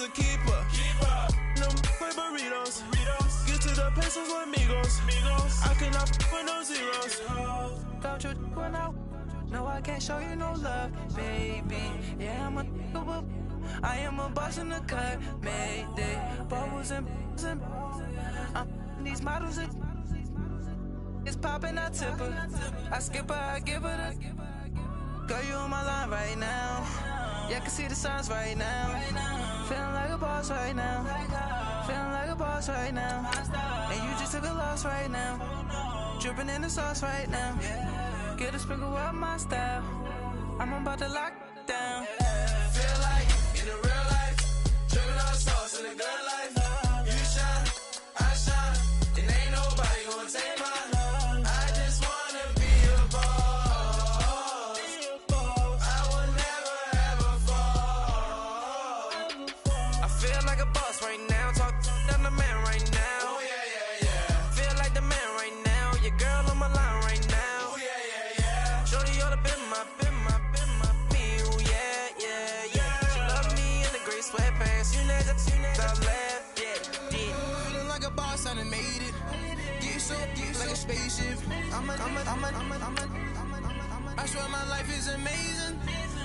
a keeper. No burritos. Get to the pesos with amigos. I cannot with no zeros. Don't you run out? No, I can't show you no love, baby. Yeah, I am a boss in the cut, mayday. Bubbles and these models are it's popping, I tip her. I skip her, I give her the. Girl, you on my line right now. Yeah, I can see the signs right now. Feeling like a boss right now. Feeling like a boss right now. And you just took a loss right now. Dripping in the sauce right now. Get a sprinkle up my style. I'm about to lock down. Feel like in the real life, dripping on sauce in the good life. You shine, I shine, and ain't nobody gonna take mine. I just wanna be a boss. I will never ever fall. I feel like a boss right now. Talk to the man right now. Oh yeah. Feel like the man right now. Your girl on my line right now. Oh yeah. Shorty ought to been my me. Ooh, yeah. She love me in the gray sweatpants. You never left. Yeah. Feeling like a boss, I done made it. Get so like a spaceship. I swear my life is amazing.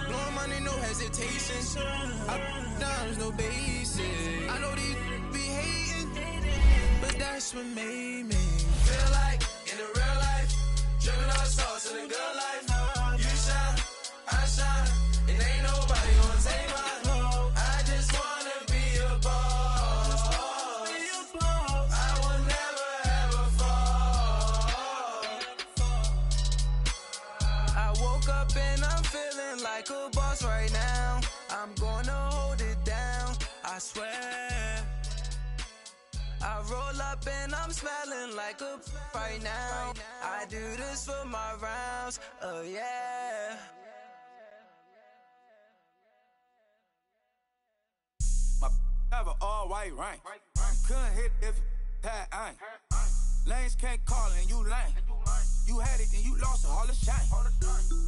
Blowing money, no hesitation. Up, downs, no basic. I know these be hating, but that's what made me feel like in the real life, dripping on sauce in the good life. You shine, I shine, and ain't nobody gonna take mine. I just wanna be a boss. I will never ever fall. I woke up and I'm feeling like a boss right now. I'm gonna hold it down, I swear. I roll up and I'm smelling like a right now. I do this for my rounds, oh yeah. My have an all-white rank. Couldn't hit if you had ain't. Lanes can't call and you lame. You had it and you lost it, all the shine.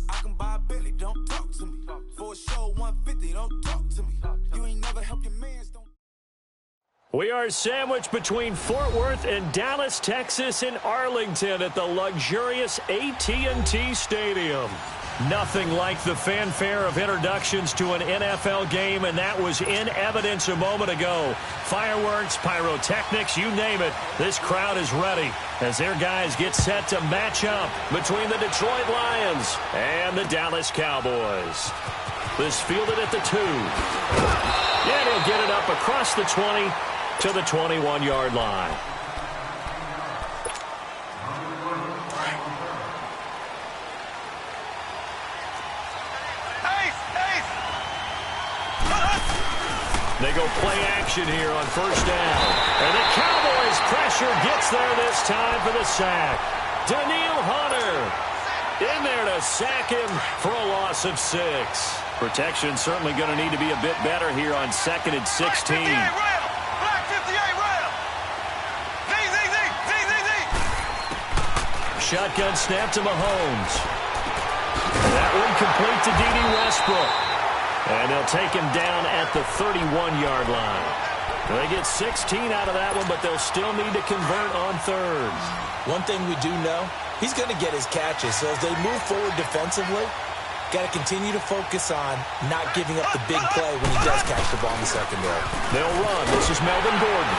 I can buy a Billy, don't talk to me. For a show 150, don't talk to me. You ain't never helped your mans, don't. We are sandwiched between Fort Worth and Dallas, Texas, and Arlington at the luxurious AT&T Stadium. Nothing like the fanfare of introductions to an NFL game, and that was in evidence a moment ago. Fireworks, pyrotechnics, you name it. This crowd is ready as their guys get set to match up between the Detroit Lions and the Dallas Cowboys. This fielded at the 2. And he'll get it up across the 20 to the 21-yard line. They go play action here on first down. And the Cowboys pressure gets there this time for the sack. Daniil Hunter in there to sack him for a loss of 6. Protection certainly going to need to be a bit better here on 2nd and 16. Shotgun snap to Mahomes. That one complete to D.D. Westbrook. And they'll take him down at the 31-yard line. They get 16 out of that one, but they'll still need to convert on 3rd. One thing we do know, he's going to get his catches. So as they move forward defensively, got to continue to focus on not giving up the big play when he does catch the ball in the secondary. They'll run. This is Melvin Gordon.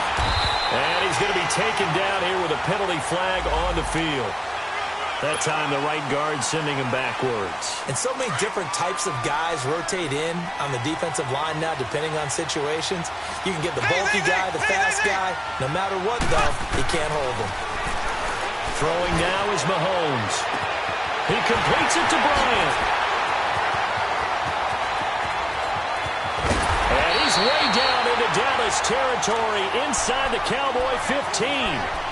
And he's going to be taken down here with a penalty flag on the field. That time, the right guard sending him backwards. And so many different types of guys rotate in on the defensive line now, depending on situations. You can get the bulky guy, the fast guy. No matter what, though, you can't hold him. Throwing now is Mahomes. He completes it to Bryant. And he's way down into Dallas territory inside the Cowboy 15.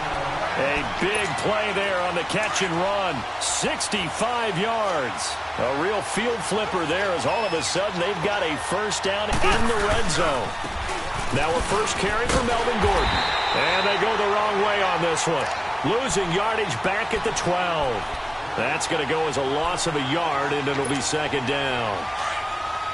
A big play there on the catch and run. 65 yards. A real field flipper there as all of a sudden they've got a first down in the red zone. Now a first carry for Melvin Gordon. And they go the wrong way on this one. Losing yardage back at the 12. That's going to go as a loss of a yard, and it'll be 2nd down.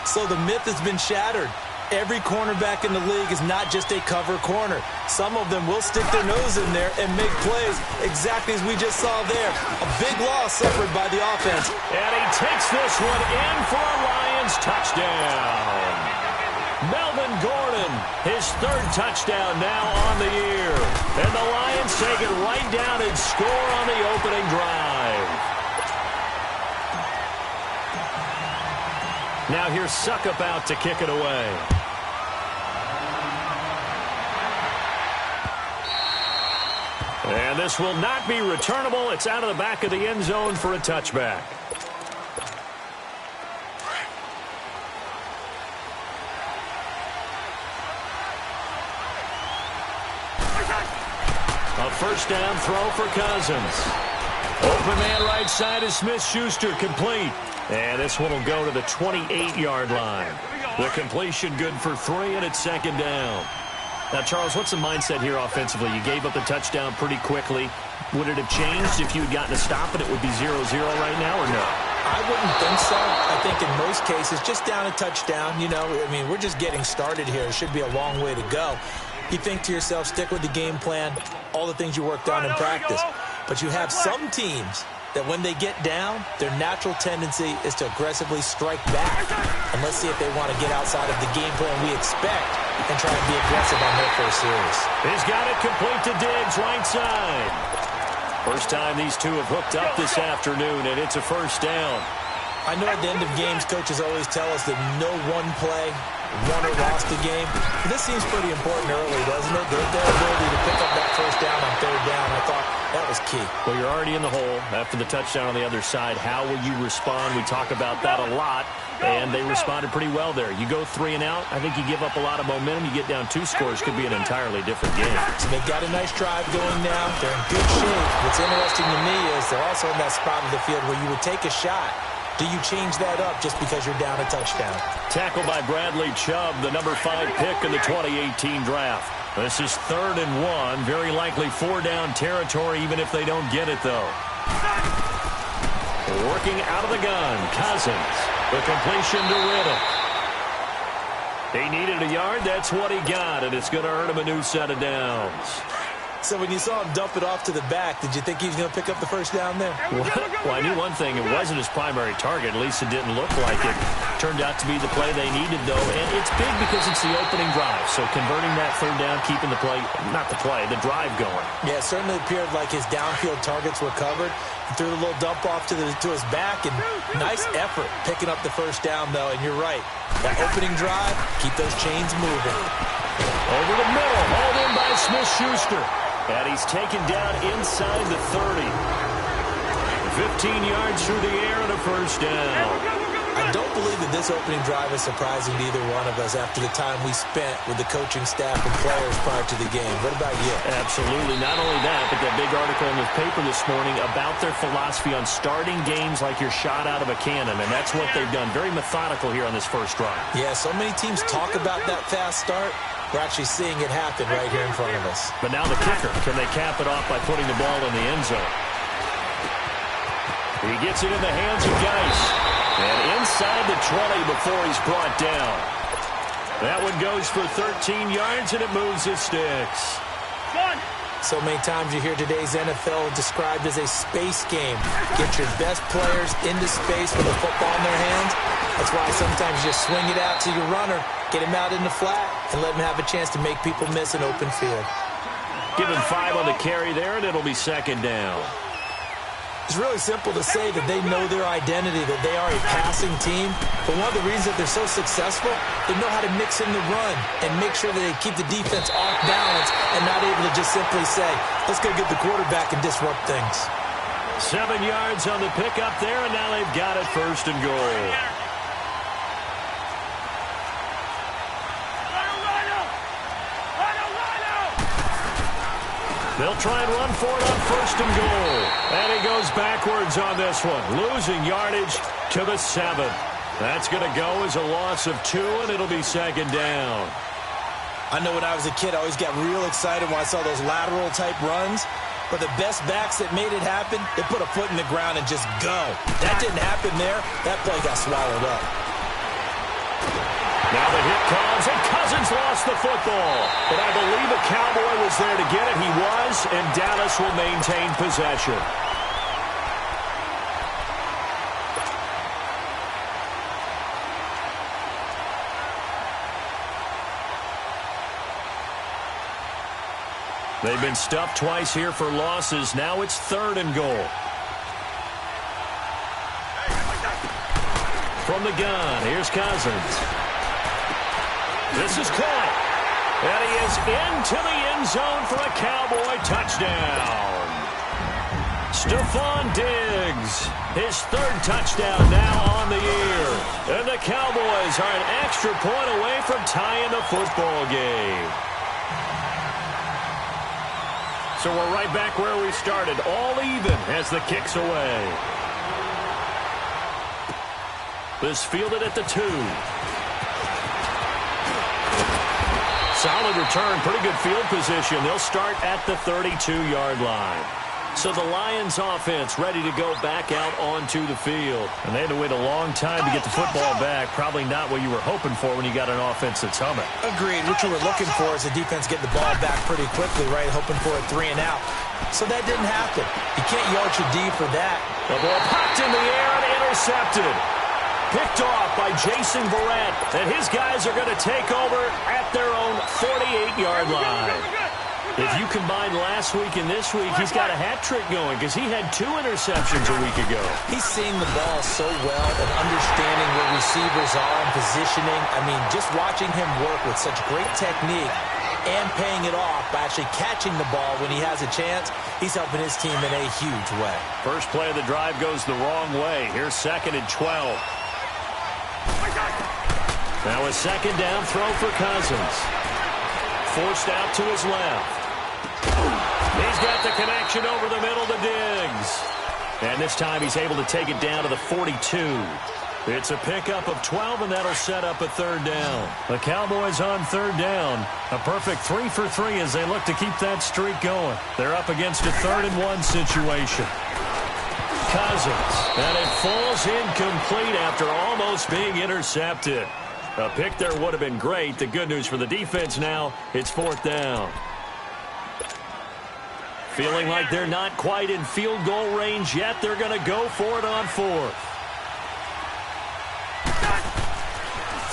So the myth has been shattered. Every cornerback in the league is not just a cover corner. Some of them will stick their nose in there and make plays exactly as we just saw there. A big loss suffered by the offense. And he takes this one in for a Lions touchdown. Melvin Gordon, his third touchdown now on the year. And the Lions take it right down and score on the opening drive. Now here's Suckup out to kick it away. And this will not be returnable. It's out of the back of the end zone for a touchback. A first down throw for Cousins. Open man right side is Smith-Schuster, complete. And this one will go to the 28-yard line. The completion good for 3, and it's second down. Now, Charles, what's the mindset here offensively? You gave up the touchdown pretty quickly. Would it have changed if you had gotten a stop and it would be 0-0 right now, or no? I wouldn't think so. I think in most cases, just down a touchdown, you know, I mean, we're just getting started here. It should be a long way to go. You think to yourself, stick with the game plan, all the things you worked on in practice. But you have some teams that when they get down, their natural tendency is to aggressively strike back. And let's see if they want to get outside of the game plan we expect and try and be aggressive on their first series. He's got it complete to Diggs, right side. First time these two have hooked up this afternoon, and it's a first down. I know at the end of games, coaches always tell us that no one play won or lost the game. But this seems pretty important early, doesn't it? Their ability to pick up that first down on third down, I thought that was key. Well, you're already in the hole after the touchdown on the other side. How will you respond? We talk about that a lot, and they responded pretty well there. You go 3 and out, I think you give up a lot of momentum. You get down 2 scores, could be an entirely different game. So they've got a nice drive going now. They're in good shape. What's interesting to me is they're also in that spot of the field where you would take a shot. Do you change that up just because you're down a touchdown? Tackle by Bradley Chubb, the number 5 pick in the 2018 draft. This is 3rd and 1. Very likely 4-down territory, even if they don't get it, though. Working out of the gun, Cousins. The completion to Riddick. He needed a yard. That's what he got, and it's going to earn him a new set of downs. So when you saw him dump it off to the back, did you think he was going to pick up the first down there? Well, I knew one thing. It wasn't his primary target. At least it didn't look like it. Turned out to be the play they needed, though. And it's big because it's the opening drive. So converting that third down, keeping the play, not the play, the drive going. Yeah, it certainly appeared like his downfield targets were covered. He threw a little dump off to his back, and nice effort picking up the first down, though. And you're right. That opening drive, keep those chains moving. Over the middle, hauled in by Smith-Schuster. And he's taken down inside the 30. 15 yards through the air and a first down. I don't believe that this opening drive is surprising to either one of us after the time we spent with the coaching staff and players prior to the game. What about you? Absolutely. Not only that, but that big article in the paper this morning about their philosophy on starting games like you're shot out of a cannon, and that's what they've done. Very methodical here on this first drive. Yeah, so many teams talk about that fast start. We're actually seeing it happen right here in front of us. But now the kicker. Can they cap it off by putting the ball in the end zone? He gets it in the hands of Geis. And inside the 20 before he's brought down. That one goes for 13 yards, and it moves his sticks. So many times you hear today's NFL described as a space game. Get your best players into space with a football in their hands. That's why sometimes you just swing it out to your runner, get him out in the flat, and let him have a chance to make people miss an open field. Give him 5 on the carry there, and it'll be second down. It's really simple to say that they know their identity, that they are a passing team. But one of the reasons that they're so successful, they know how to mix in the run and make sure that they keep the defense off balance and not able to just simply say, let's go get the quarterback and disrupt things. 7 yards on the pickup there, and now they've got it first and goal. They'll try and run for it on first and goal. And he goes backwards on this one, losing yardage to the 7. That's going to go as a loss of 2, and it'll be second down. I know when I was a kid, I always got real excited when I saw those lateral-type runs. But the best backs that made it happen, they put a foot in the ground and just go. That didn't happen there. That play got swallowed up. Now the hit comes, and Cousins lost the football. But I believe a Cowboy was there to get it. He was, and Dallas will maintain possession. They've been stuffed twice here for losses. Now it's 3rd and goal. From the gun, here's Cousins. This is caught. And he is into the end zone for a Cowboy touchdown. Stephon Diggs, his 3rd touchdown now on the year. And the Cowboys are an extra point away from tying the football game. So we're right back where we started, all even as the kick's away. This fielded at the 2. Solid return, pretty good field position. They'll start at the 32-yard line. So the Lions offense ready to go back out onto the field. And they had to wait a long time to get the football back. Probably not what you were hoping for when you got an offense that's humming. Agreed. What you were looking for is the defense getting the ball back pretty quickly, right? Hoping for a 3 and out. So that didn't happen. You can't yard your D for that. The ball popped in the air and intercepted. Picked off by Jason Verrett. And his guys are going to take over at their own 48-yard line. If you combine last week and this week, he's got a hat trick going because he had 2 interceptions a week ago. He's seeing the ball so well and understanding where receivers are and positioning. I mean, just watching him work with such great technique and paying it off by actually catching the ball when he has a chance, he's helping his team in a huge way. First play of the drive goes the wrong way. Here's 2nd and 12. Now a 2nd down throw for Cousins. Forced out to his left. He's got the connection over the middle to Diggs. And this time he's able to take it down to the 42. It's a pickup of 12, and that'll set up a 3rd down. The Cowboys on 3rd down. A perfect 3 for 3 as they look to keep that streak going. They're up against a 3rd and 1 situation. Cousins. And it falls incomplete after almost being intercepted. A pick there would have been great. The good news for the defense now, it's 4th down. Feeling like they're not quite in field goal range yet. They're going to go for it on 4th.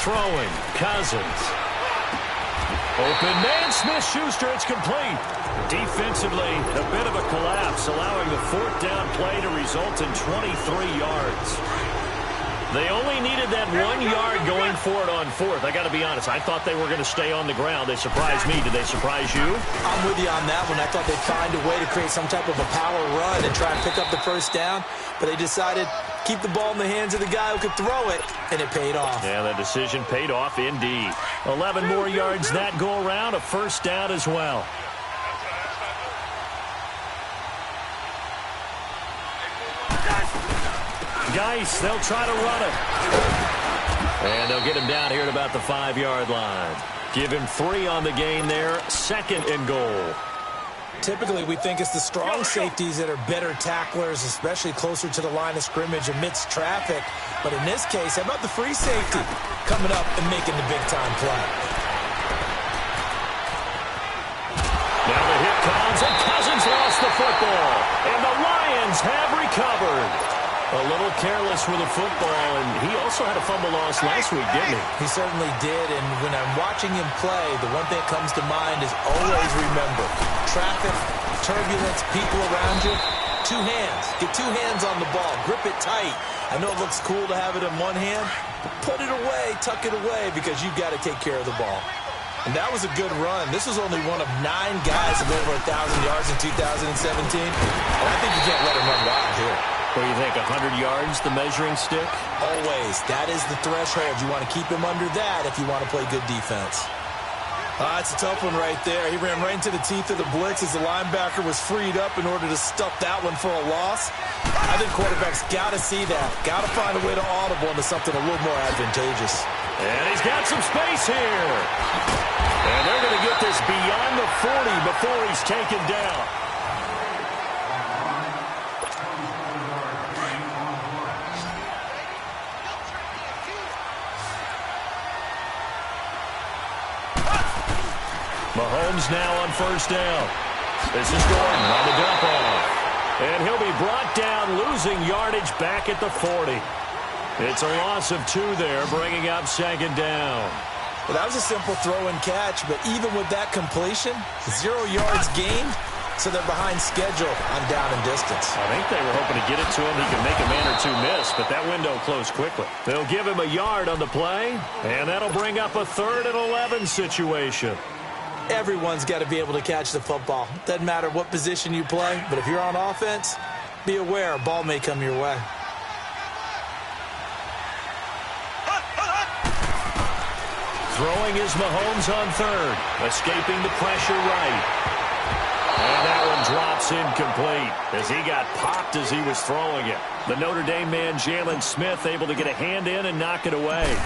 Throwing, Cousins. Open man, Smith-Schuster, it's complete. Defensively, a bit of a collapse, allowing the 4th down play to result in 23 yards. They only needed that 1 yard going for it on 4th. I got to be honest, I thought they were going to stay on the ground. They surprised me. Did they surprise you? I'm with you on that one. I thought they'd find a way to create some type of a power run and try and pick up the 1st down, but they decided keep the ball in the hands of the guy who could throw it, and it paid off. Yeah, the decision paid off indeed. 11 more yards that go around, a 1st down as well. Geis, they'll try to run it. And they'll get him down here at about the 5-yard line. Give him 3 on the gain there, 2nd and goal. Typically, we think it's the strong safeties that are better tacklers, especially closer to the line of scrimmage amidst traffic. But in this case, how about the free safety coming up and making the big-time play? Now the hit comes, and Cousins lost the football. And the Lions have recovered. A little careless with the football, and he also had a fumble loss last week, didn't he? He certainly did, and when I'm watching him play, the one thing that comes to mind is always remember, traffic, turbulence, people around you, 2 hands. Get 2 hands on the ball. Grip it tight. I know it looks cool to have it in one hand, but put it away, tuck it away, because you've got to take care of the ball. And that was a good run. This was only one of 9 guys with over 1,000 yards in 2017, and I think you can't let him run wild here. What do you think, 100 yards, the measuring stick? Always. That is the threshold. You want to keep him under that if you want to play good defense. It's a tough one right there. He ran right into the teeth of the blitz as the linebacker was freed up in order to stuff that one for a loss. I think quarterbacks got to see that. Got to find a way to audible into something a little more advantageous. And he's got some space here. And they're going to get this beyond the 40 before he's taken down. Mahomes now on first down. This is Gordon on the dump off. And he'll be brought down, losing yardage back at the 40. It's a loss of 2 there, bringing up second down. Well, that was a simple throw and catch, but even with that completion, 0 yards gained, so they're behind schedule on down and distance. I think they were hoping to get it to him. He could make a man or 2 miss, but that window closed quickly. They'll give him a yard on the play, and that'll bring up a 3rd and 11 situation. Everyone's got to be able to catch the football. Doesn't matter what position you play, but if you're on offense, be aware a ball may come your way. Throwing is Mahomes on 3rd, escaping the pressure right. And that one drops incomplete as he got popped as he was throwing it. The Notre Dame man, Jalen Smith, able to get a hand in and knock it away.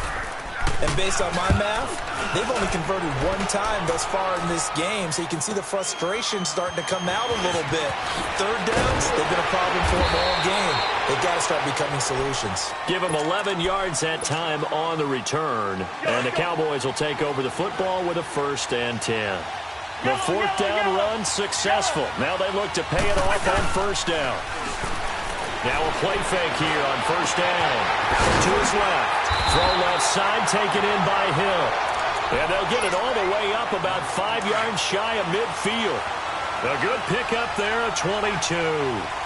And based on my math, they've only converted 1 time thus far in this game, so you can see the frustration starting to come out a little bit. 3rd downs, they've been a problem for them all game. They've got to start becoming solutions. Give them 11 yards that time on the return, and the Cowboys will take over the football with a 1st and 10. The 4th down run successful. Now they look to pay it off on 1st down. Now a play fake here on 1st down. To his left. Throw left side, taken in by Hill. And they'll get it all the way up about 5 yards shy of midfield. A good pickup there at 22.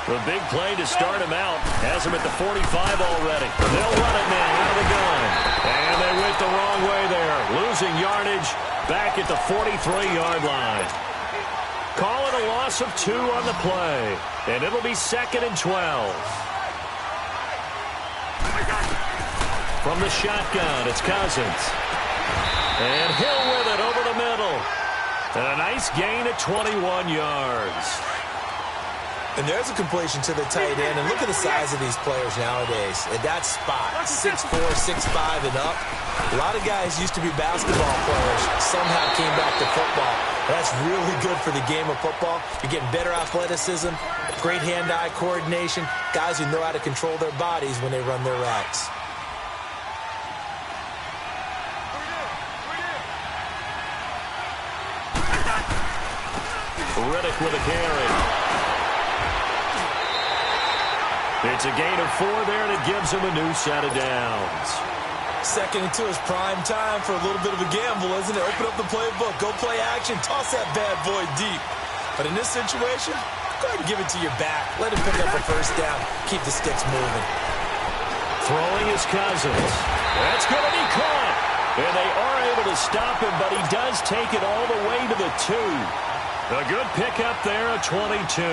The big play to start him out. Has him at the 45 already. They'll run it now out of the gun. And they went the wrong way there. Losing yardage back at the 43-yard line. Call it a loss of 2 on the play. And it'll be 2nd and 12. From the shotgun, it's Cousins. And Hill with it over the middle. And a nice gain at 21 yards. And there's a completion to the tight end. And look at the size of these players nowadays. At that spot, 6'4", 6'5", and up. A lot of guys used to be basketball players. Somehow came back to football. That's really good for the game of football. You're getting better athleticism, great hand-eye coordination, guys who know how to control their bodies when they run their routes. Riddick with a carry. It's a gain of 4 there, and it gives him a new set of downs. 2nd and 2 is prime time for a little bit of a gamble, isn't it? Open up the playbook, go play action, toss that bad boy deep. But in this situation, go ahead and give it to your back. Let him pick up a 1st down. Keep the sticks moving. Throwing his Cousins. That's going to be caught. And they are able to stop him, but he does take it all the way to the 2. A good pickup there at 22.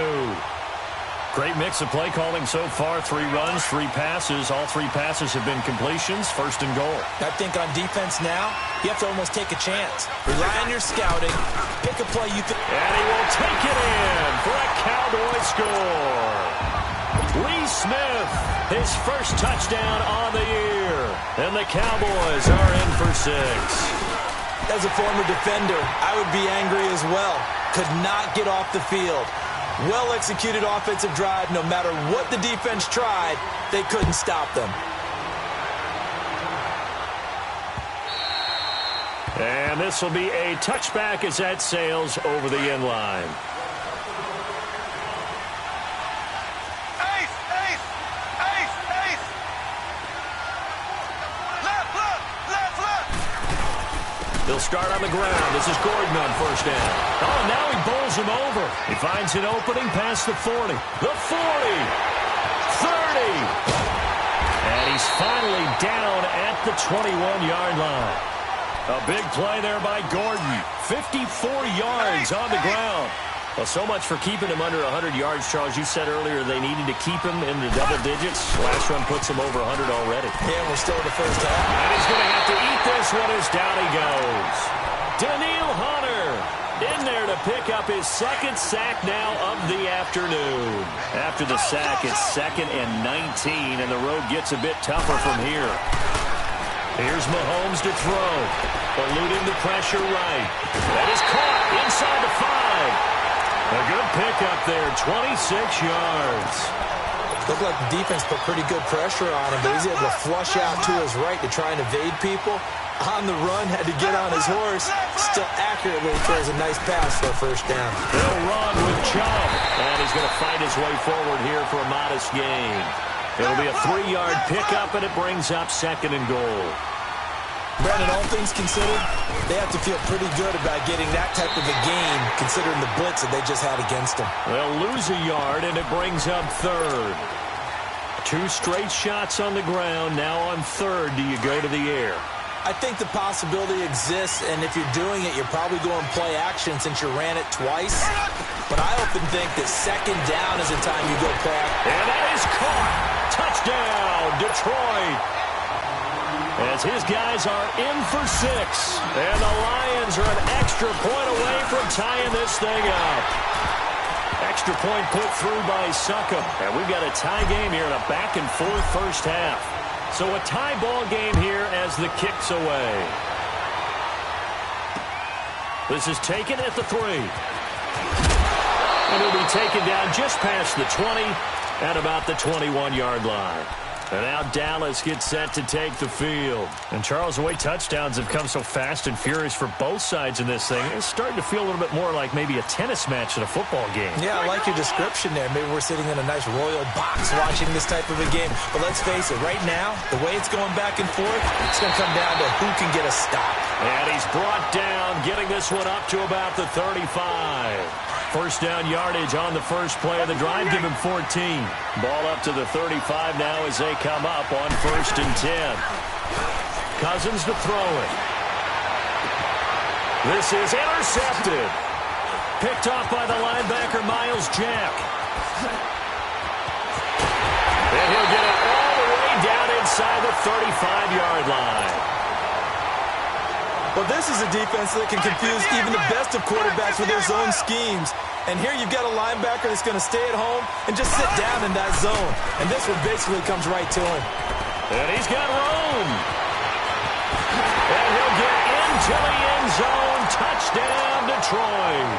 Great mix of play calling so far. 3 runs, 3 passes. All 3 passes have been completions. 1st and goal. I think on defense now, you have to almost take a chance. Rely on your scouting. Pick a play you think. And he will take it in for a Cowboy score. Lee Smith, his first touchdown on the year. And the Cowboys are in for 6. As a former defender, I would be angry as well. Could not get off the field. Well-executed offensive drive. No matter what the defense tried, they couldn't stop them. And this will be a touchback as that sails over the end line. He'll start on the ground. This is Gordon on 1st down. Oh, now he bowls him over. He finds an opening past the 40. The 40. 30. And he's finally down at the 21-yard line. A big play there by Gordon. 54 yards on the ground. Well, so much for keeping him under 100 yards, Charles. You said earlier they needed to keep him in the double digits. Last run puts him over 100 already. Yeah, we're still in the 1st half. And he's going to have to eat this one as down he goes. Daniil Hunter in there to pick up his 2nd sack now of the afternoon. After the sack, it's 2nd and 19, and the road gets a bit tougher from here. Here's Mahomes to throw. Eluding the pressure right. That is caught inside the 5. A good pickup there, 26 yards. Looked like the defense put pretty good pressure on him, but he's able to flush out to his right to try and evade people. On the run, had to get on his horse. Still accurately throws a nice pass for a first down. They'll run with Chubb. And he's going to fight his way forward here for a modest gain. It'll be a 3-yard pickup, and it brings up 2nd and goal. Brandon, all things considered, they have to feel pretty good about getting that type of a gain, considering the blitz that they just had against them. They'll lose a yard, and it brings up 3rd. 2 straight shots on the ground. Now on 3rd, do you go to the air? I think the possibility exists, and if you're doing it, you're probably going play action since you ran it twice. But I often think that 2nd down is the time you go play action. And that is caught. Touchdown, Detroit. As his guys are in for 6. And the Lions are an extra point away from tying this thing up. Extra point put through by Succop. And we've got a tie game here in a back-and-forth first half. So a tie ball game here as the kick's away. This is taken at the 3. And he'll be taken down just past the 20 at about the 21-yard line. And now Dallas gets set to take the field. And Charles, the way touchdowns have come so fast and furious for both sides in this thing, it's starting to feel a little bit more like maybe a tennis match in a football game. Yeah, I like your description there. Maybe we're sitting in a nice royal box watching this type of a game. But let's face it, right now, the way it's going back and forth, it's going to come down to who can get a stop. And he's brought down, getting this one up to about the 35. First down yardage on the first play of the drive. Give him 14. Ball up to the 35 now as they come up on 1st and 10. Cousins to throw it. This is intercepted. Picked off by the linebacker, Miles Jack. And he'll get it all the way down inside the 35-yard line. Well, this is a defense that can confuse even the best of quarterbacks with their zone schemes. And here you've got a linebacker that's going to stay at home and just sit down in that zone. And this one basically comes right to him. And he's got room. And he'll get into the end zone. Touchdown, Detroit.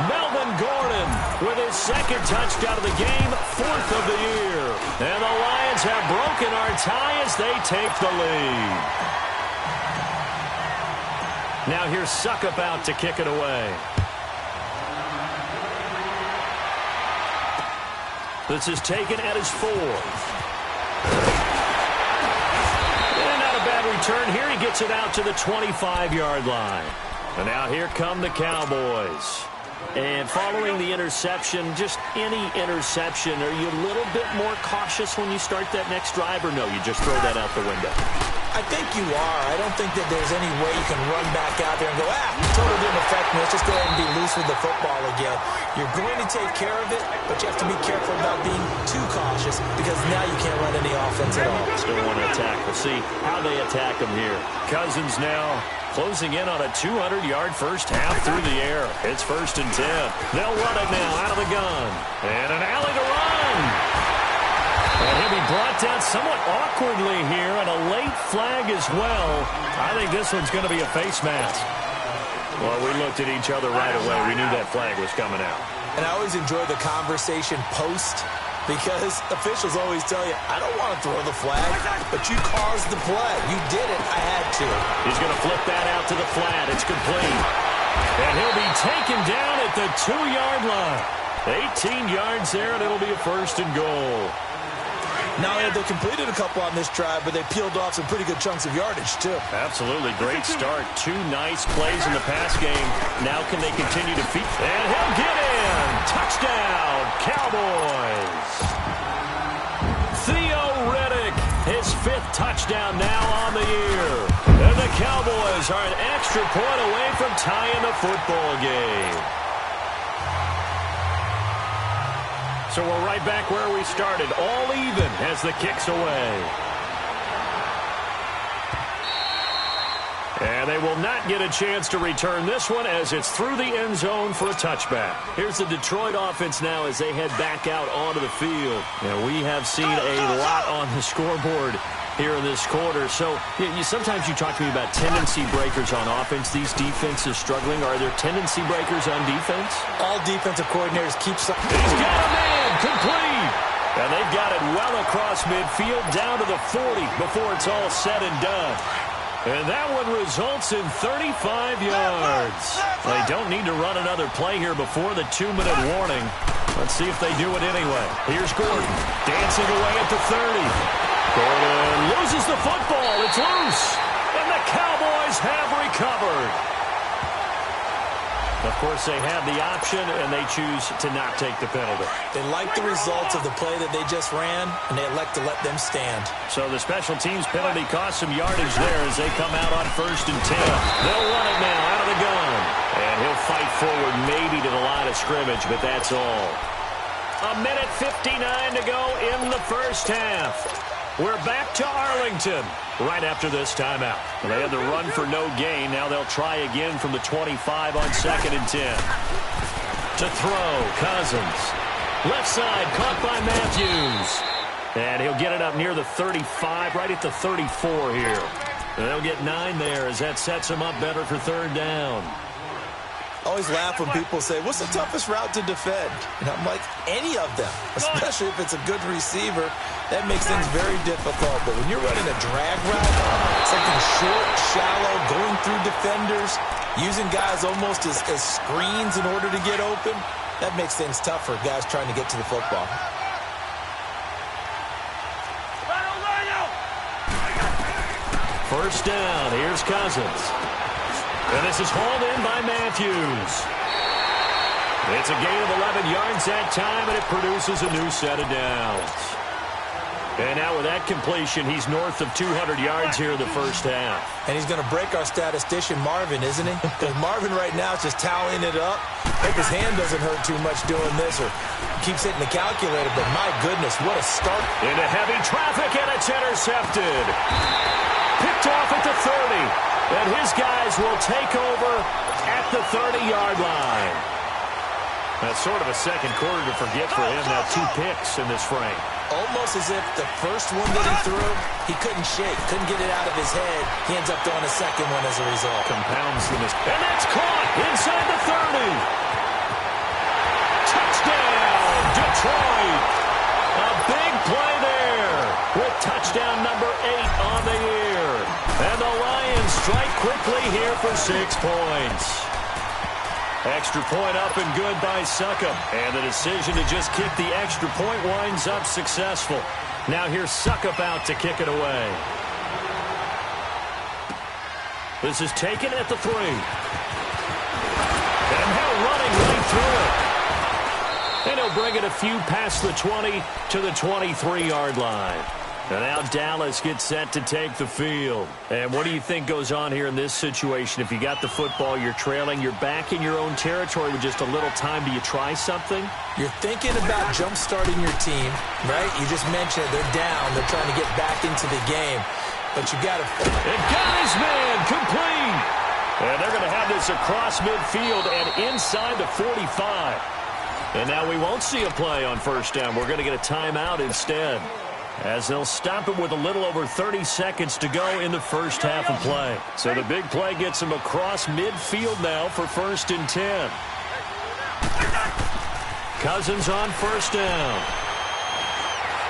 Melvin Gordon with his 2nd touchdown of the game, 4th of the year. And the Lions have broken our tie as they take the lead. Now here's Succop out to kick it away. This is taken at his 4. And not a bad return here. He gets it out to the 25-yard line. And now here come the Cowboys. And following the interception, just any interception, are you a little bit more cautious when you start that next drive, or no, you just throw that out the window? I think you are. I don't think that there's any way you can run back out there and go, totally didn't affect me. Let's just go ahead and be loose with the football again. You're going to take care of it, but you have to be careful about being too cautious because now you can't run any offense at all. Still want to attack. We'll see how they attack him here. Cousins now closing in on a 200-yard first half through the air. It's 1st and 10. They'll run it now out of the gun. And an alley to run. And he'll be brought down somewhat awkwardly here, and a late flag as well. I think this one's going to be a face mask. Well, we looked at each other right away. We knew that flag was coming out. And I always enjoy the conversation post because officials always tell you, I don't want to throw the flag, but you caused the play. You did it. I had to. He's going to flip that out to the flat. It's complete. And he'll be taken down at the 2-yard line. 18 yards there, and it'll be a 1st and goal. Not only have they completed a couple on this drive, but they peeled off some pretty good chunks of yardage, too. Absolutely. Great start. 2 nice plays in the pass game. Now can they continue to feed? And he'll get in. Touchdown, Cowboys. Theo Riddick, his 5th touchdown now on the year. And the Cowboys are an extra point away from tying the football game. So we're right back where we started, all even as the kick's away. And they will not get a chance to return this one as it's through the end zone for a touchback. Here's the Detroit offense now as they head back out onto the field. And we have seen a lot on the scoreboard here in this quarter. So sometimes you talk to me about tendency breakers on offense. These defenses struggling. Are there tendency breakers on defense? All defensive coordinators keep some. He's got a man complete. And they've got it well across midfield down to the 40 before it's all said and done. And that one results in 35 yards. They don't need to run another play here before the 2-minute warning. Let's see if they do it anyway. Here's Gordon, dancing away at the 30. Gordon loses the football. It's loose. And the Cowboys have recovered. Of course, they have the option, and they choose to not take the penalty. They like the results of the play that they just ran, and they elect to let them stand. So the special teams penalty cost some yardage there as they come out on 1st and 10. They'll run it now out of the gun. And he'll fight forward maybe to the line of scrimmage, but that's all. 1:59 to go in the first half. We're back to Arlington right after this timeout. They had the run for no gain. Now they'll try again from the 25 on 2nd and 10. To throw, Cousins. Left side, caught by Matthews. And he'll get it up near the 35, right at the 34 here. And they'll get 9 there as that sets him up better for 3rd down. Always laugh when people say, what's the toughest route to defend? And I'm like, any of them, especially if it's a good receiver. That makes things very difficult. But when you're running a drag route, something short, shallow, going through defenders, using guys almost as screens in order to get open, that makes things tough for guys trying to get to the football. First down, here's Cousins. And this is hauled in by Matthews. It's a gain of 11 yards that time, and it produces a new set of downs. And now with that completion, he's north of 200 yards here in the first half. And he's going to break our statistician, Marvin, isn't he? Because Marvin right now is just tallying it up. Hope his hand doesn't hurt too much doing this or keeps hitting the calculator. But my goodness, what a start. Into heavy traffic, and it's intercepted. Picked off at the 30. And his guys will take over at the 30-yard line. That's sort of a second quarter to forget for him. Now 2 picks in this frame. Almost as if the first one that he threw, he couldn't shake, couldn't get it out of his head. He ends up throwing a second one as a result. Compounds the mistake. And that's caught inside the 30. Touchdown, Detroit. A big play there with touchdown number 8 on the year. And the Lions strike quickly here for 6 points. Extra point up and good by Succop. And the decision to just kick the extra point winds up successful. Now here's Succop out to kick it away. This is taken at the 3. And now running right through it. And he'll bring it a few past the 20 to the 23-yard line. And now Dallas gets set to take the field. And what do you think goes on here in this situation? If you got the football, you're trailing, you're back in your own territory with just a little time. Do you try something? You're thinking about jump-starting your team, right? You just mentioned they're down. They're trying to get back into the game. But you got to... It got his man complete. And they're going to have this across midfield and inside the 45. And now we won't see a play on first down. We're going to get a timeout instead, as they'll stop it with a little over 30 seconds to go in the first half of play. So the big play gets them across midfield now for 1st and 10. Cousins on first down.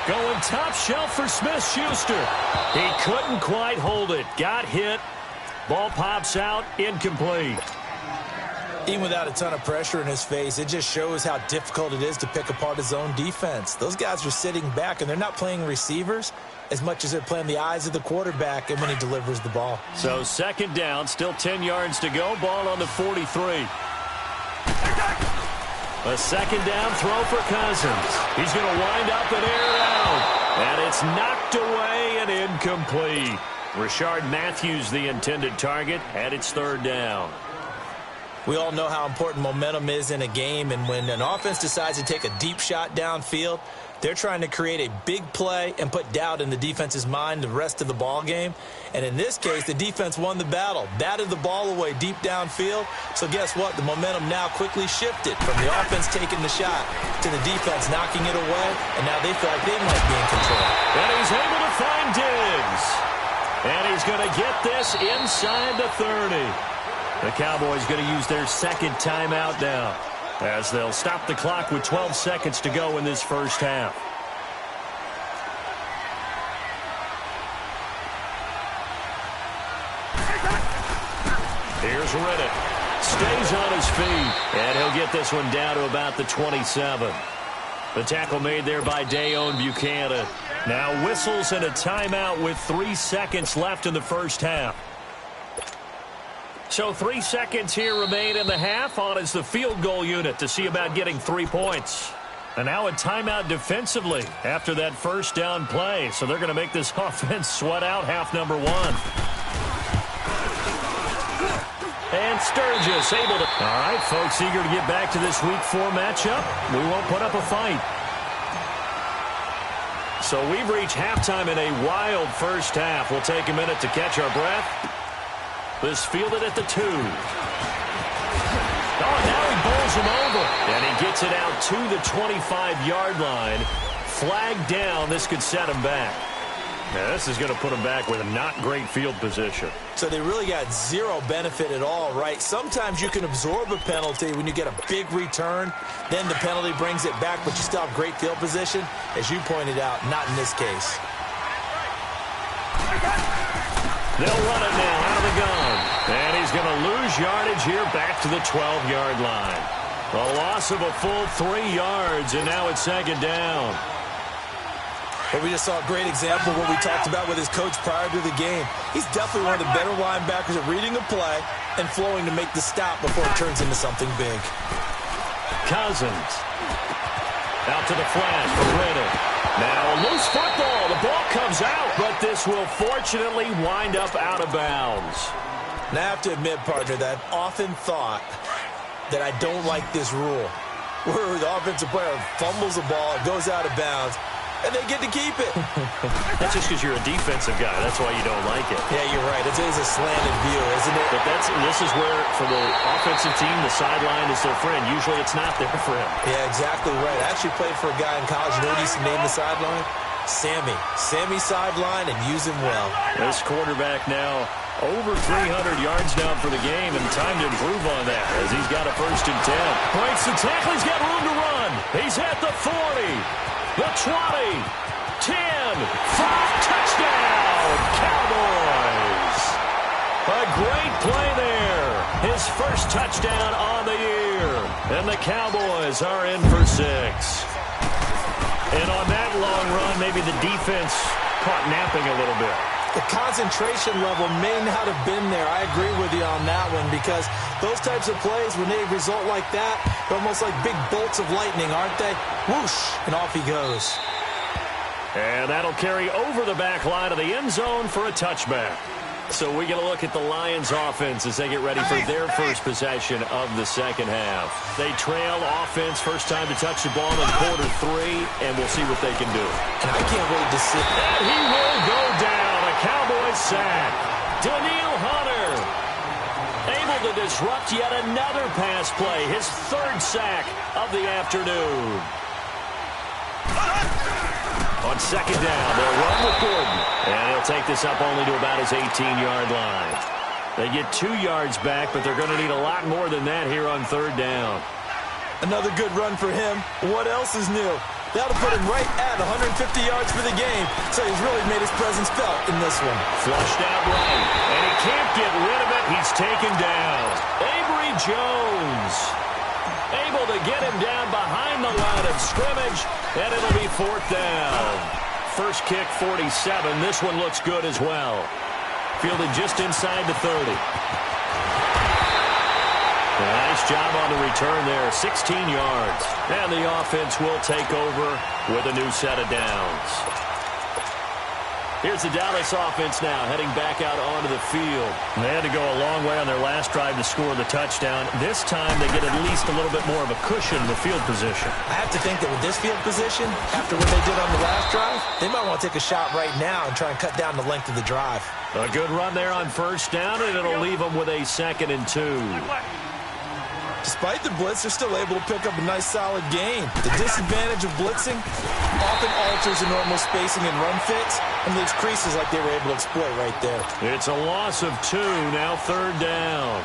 Going top shelf for Smith-Schuster. He couldn't quite hold it. Got hit. Ball pops out. Incomplete. Even without a ton of pressure in his face, it just shows how difficult it is to pick apart his own defense. Those guys are sitting back, and they're not playing receivers as much as they're playing the eyes of the quarterback and when he delivers the ball. So 2nd down, still 10 yards to go. Ball on the 43. A 2nd down throw for Cousins. He's going to wind up and air it out. And it's knocked away and incomplete. Rashard Matthews, the intended target, and it's 3rd down. We all know how important momentum is in a game, and when an offense decides to take a deep shot downfield, they're trying to create a big play and put doubt in the defense's mind the rest of the ball game. And in this case, the defense won the battle, batted the ball away deep downfield. So guess what? The momentum now quickly shifted from the offense taking the shot to the defense knocking it away, and now they feel like they might be in control. And he's able to find Diggs. And he's going to get this inside the 30. The Cowboys going to use their 2nd timeout now, as they'll stop the clock with 12 seconds to go in this first half. here's Riddick. Stays on his feet, and he'll get this one down to about the 27. The tackle made there by Dayon Buchanan. Now whistles and a timeout with 3 seconds left in the first half. So 3 seconds here remain in the half. On is the field goal unit to see about getting 3 points. And now a timeout defensively after that first down play. So they're going to make this offense sweat out half number 1. And Sturgis able to... All right, folks, eager to get back to this Week 4 matchup. We won't put up a fight. So we've reached halftime in a wild first half. We'll take a minute to catch our breath. This fielded at the 2. Oh, now he bowls him over. And he gets it out to the 25-yard line. Flag down. This could set him back. Now, this is going to put him back with a not great field position. So they really got zero benefit at all, right? Sometimes you can absorb a penalty when you get a big return. Then the penalty brings it back, but you still have great field position. As you pointed out, not in this case. They'll run it now out of the gun. And he's going to lose yardage here back to the 12-yard line. A loss of a full 3 yards, and now it's second down. But we just saw a great example of what we talked about with his coach prior to the game. He's definitely one of the better linebackers at reading a play and flowing to make the stop before it turns into something big. Cousins. Out to the flash for Riddick. Now a loose football. The ball comes out, but this will fortunately wind up out of bounds. Now I have to admit, partner, that I've often thought that I don't like this rule, where the offensive player fumbles the ball, it goes out of bounds, and they get to keep it. That's just because you're a defensive guy. That's why you don't like it. Yeah, you're right. It is a slanted view, isn't it? But this is where, for the offensive team, the sideline is their friend. Usually it's not there for him. Yeah, exactly right. I actually played for a guy in college. You know what he used to name the sideline? Sammy. Sammy sideline, and use him well. This quarterback now over 300 yards down for the game, and time to improve on that as he's got a 1st and 10. Breaks the tackle. He's got room to run. He's at the 40. The 20, 10, 5, touchdown, Cowboys. A great play there. His first touchdown on the year. And the Cowboys are in for 6. And on that long run, maybe the defense caught napping a little bit. The concentration level may not have been there. I agree with you on that one, because those types of plays, when they result like that, they're almost like big bolts of lightning, aren't they? Whoosh, and off he goes. And that'll carry over the back line of the end zone for a touchback. So we get a look at the Lions offense as they get ready for their first possession of the second half. They trail offense, first time to touch the ball in quarter 3, and we'll see what they can do. And I can't wait to see. And he will go down. A Cowboys sack. Daniil Hunter able to disrupt yet another pass play. His 3rd sack of the afternoon. On second down, they'll run with Gordon. And he'll take this up only to about his 18-yard line. They get 2 yards back, but they're going to need a lot more than that here on 3rd down. Another good run for him. What else is new? That'll put him right at 150 yards for the game. So he's really made his presence felt in this one. Flushed out right. And he can't get rid of it. He's taken down. Avery Jones able to get him down behind the line of scrimmage. And it'll be 4th down. First kick, 47. This one looks good as well. Fielded just inside the 30. Nice job on the return there, 16 yards. And the offense will take over with a new set of downs. Here's the Dallas offense now, heading back out onto the field. They had to go a long way on their last drive to score the touchdown. This time they get at least a little bit more of a cushion in the field position. I have to think that with this field position, after what they did on the last drive, they might want to take a shot right now and try and cut down the length of the drive. A good run there on 1st down, and it'll leave them with a 2nd and 2. Despite the blitz, they're still able to pick up a nice, solid gain. The disadvantage of blitzing often alters the normal spacing and run fits and leaves creases like they were able to exploit right there. It's a loss of 2, now 3rd down.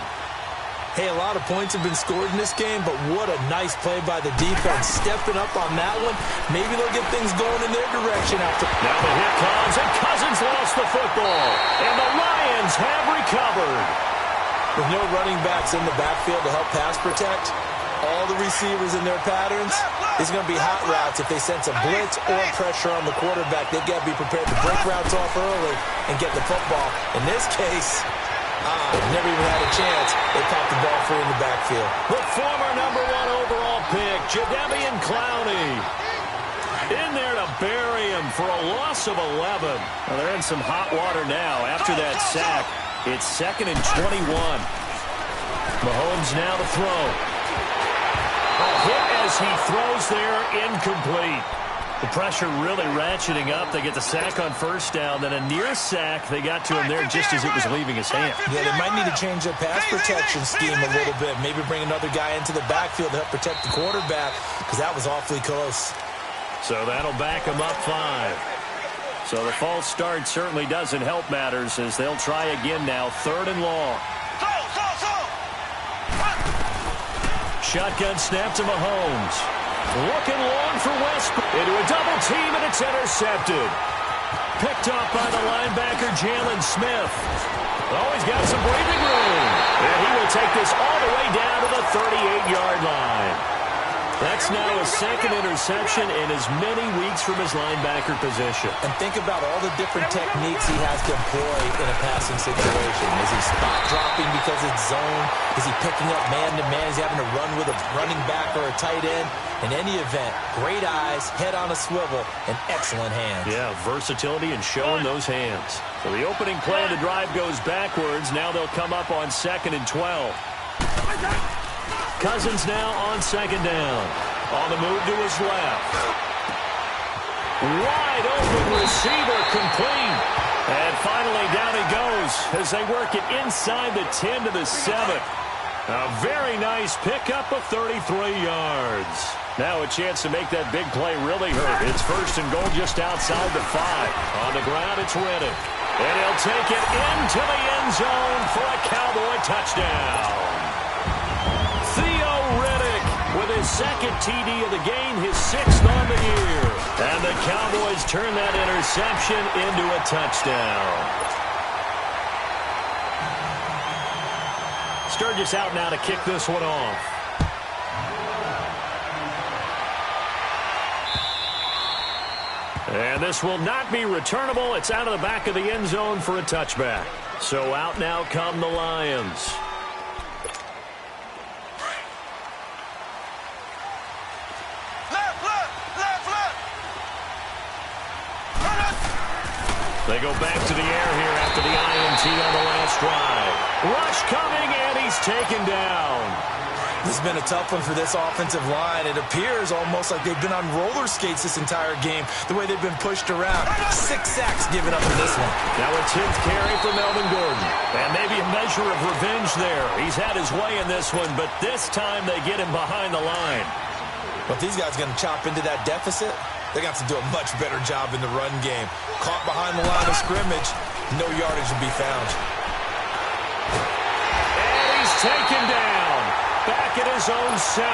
Hey, a lot of points have been scored in this game, but what a nice play by the defense. Stepping up on that one, maybe they'll get things going in their direction after. Now the hit comes, and Cousins lost the football. And the Lions have recovered. With no running backs in the backfield to help pass protect, all the receivers in their patterns, it's going to be hot routes. If they sense a blitz or pressure on the quarterback, they've got to be prepared to break routes off early and get the football. In this case, never even had a chance. They popped the ball free in the backfield. The former #1 overall pick, Jadeveon Clowney, in there to bury him for a loss of 11. Well, they're in some hot water now after that sack. It's 2nd and 21. Mahomes now to throw. A hit as he throws there, incomplete. The pressure really ratcheting up. They get the sack on first down, then a near sack. They got to him there just as it was leaving his hand. Yeah, they might need to change their pass protection scheme a little bit. Maybe bring another guy into the backfield to help protect the quarterback, because that was awfully close. So that'll back him up 5. So the false start certainly doesn't help matters as they'll try again now, 3rd and long. Shotgun snap to Mahomes. Looking long for Westbrook. Into a double team, and it's intercepted. Picked up by the linebacker, Jalen Smith. Oh, he's got some breathing room. And he will take this all the way down to the 38-yard line. That's now his 2nd interception in as many weeks from his linebacker position. And think about all the different techniques he has to employ in a passing situation. Is he spot dropping because it's zone? Is he picking up man-to-man? Is he having to run with a running back or a tight end? In any event, great eyes, head on a swivel, and excellent hands. Yeah, versatility and showing those hands. So the opening play of the drive goes backwards. Now they'll come up on 2nd and 12. Cousins now on 2nd down. On the move to his left. Wide open receiver complete. And finally down he goes as they work it inside the 10 to the 7. A very nice pickup of 33 yards. Now a chance to make that big play really hurt. It's 1st and goal just outside the 5. On the ground, it's Riddick. And he'll take it into the end zone for a Cowboy touchdown. With his 2nd TD of the game, his 6th on the year. And the Cowboys turn that interception into a touchdown. Sturgis out now to kick this one off. And this will not be returnable. It's out of the back of the end zone for a touchback. So out now come the Lions. They go back to the air here after the INT on the last drive. Rush coming, and he's taken down. This has been a tough one for this offensive line. It appears almost like they've been on roller skates this entire game, the way they've been pushed around. 6 sacks given up in this one. Now a 10th carry for Melvin Gordon. And maybe a measure of revenge there. He's had his way in this one, but this time they get him behind the line. But these guys going to chop into that deficit? They got to do a much better job in the run game. Caught behind the line of scrimmage, no yardage to be found. And he's taken down. Back at his own 7.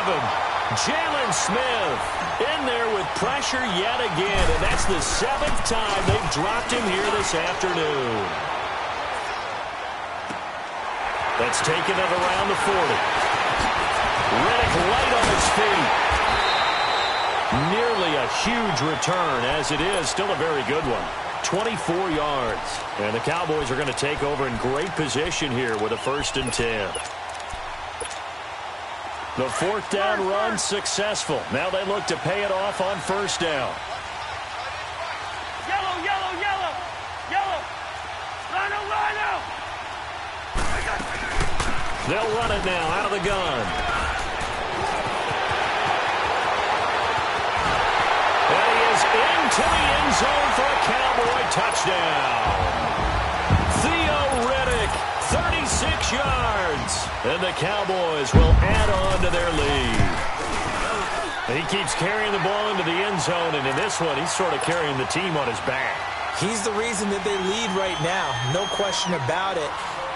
Jalen Smith in there with pressure yet again. And that's the 7th time they've dropped him here this afternoon. That's taken it around the 40. Riddick light on his feet. Nearly a huge return, as it is. Still a very good one. 24 yards. And the Cowboys are going to take over in great position here with a 1st and 10. The 4th down run successful. Now they look to pay it off on 1st down. Yellow, yellow, yellow, yellow. Rhino, Rhino. They'll run it now out of the gun. And he is into the end zone for a Cowboy touchdown. Theo Riddick, 36 yards. And the Cowboys will add on to their lead. He keeps carrying the ball into the end zone, and in this one, he's sort of carrying the team on his back. He's the reason that they lead right now, no question about it.